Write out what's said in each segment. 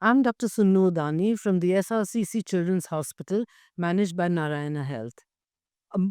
I'm Dr. Sunnu Dani from the SRCC Children's Hospital, managed by Narayana Health.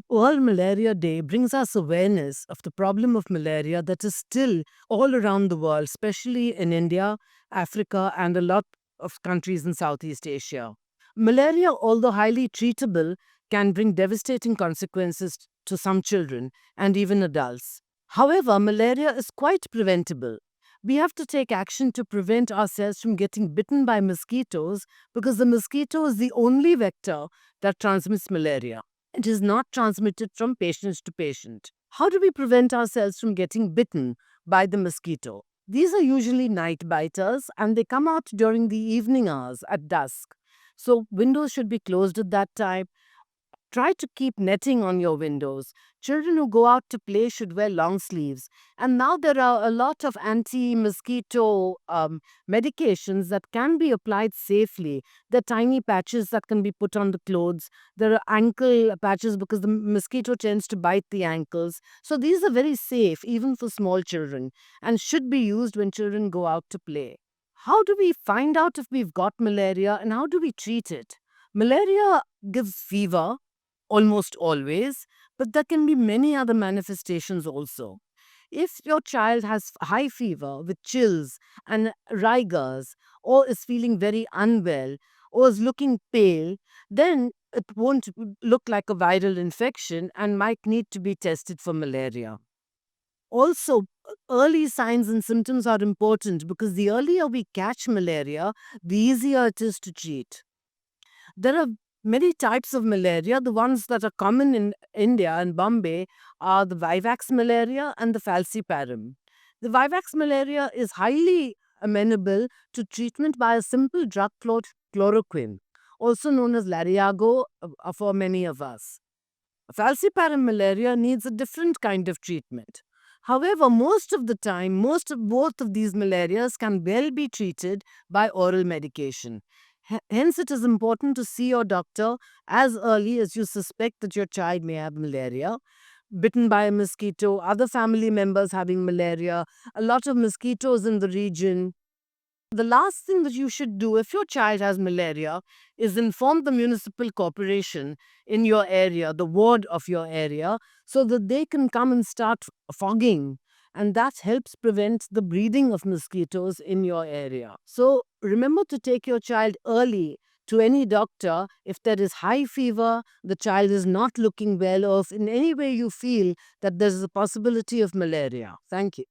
World Malaria Day brings us awareness of the problem of malaria that is still all around the world, especially in India, Africa, and a lot of countries in Southeast Asia. Malaria, although highly treatable, can bring devastating consequences to some children and even adults. However, malaria is quite preventable. We have to take action to prevent ourselves from getting bitten by mosquitoes because the mosquito is the only vector that transmits malaria. It is not transmitted from patient to patient. How do we prevent ourselves from getting bitten by the mosquito? These are usually night biters and they come out during the evening hours at dusk. So, windows should be closed at that time. Try to keep netting on your windows. Children who go out to play should wear long sleeves. And now there are a lot of anti mosquito medications that can be applied safely. There are tiny patches that can be put on the clothes. There are ankle patches because the mosquito tends to bite the ankles. So these are very safe, even for small children, and should be used when children go out to play. How do we find out if we've got malaria and how do we treat it? Malaria gives fever almost always, but there can be many other manifestations also. If your child has high fever with chills and rigors, or is feeling very unwell, or is looking pale, then it won't look like a viral infection and might need to be tested for malaria. Also, early signs and symptoms are important because the earlier we catch malaria, the easier it is to treat. There are many types of malaria. The ones that are common in India and Bombay are the Vivax malaria and the falciparum. The Vivax malaria is highly amenable to treatment by a simple drug called chloroquine, also known as Lariago for many of us. Falciparum malaria needs a different kind of treatment. However, most of the time, most of both of these malarias can well be treated by oral medication. Hence, it is important to see your doctor as early as you suspect that your child may have malaria, bitten by a mosquito, other family members having malaria, a lot of mosquitoes in the region. The last thing that you should do if your child has malaria is inform the municipal corporation in your area, the ward of your area, so that they can come and start fogging. And that helps prevent the breeding of mosquitoes in your area. So remember to take your child early to any doctor if there is high fever, the child is not looking well, or if in any way you feel that there is a possibility of malaria. Thank you.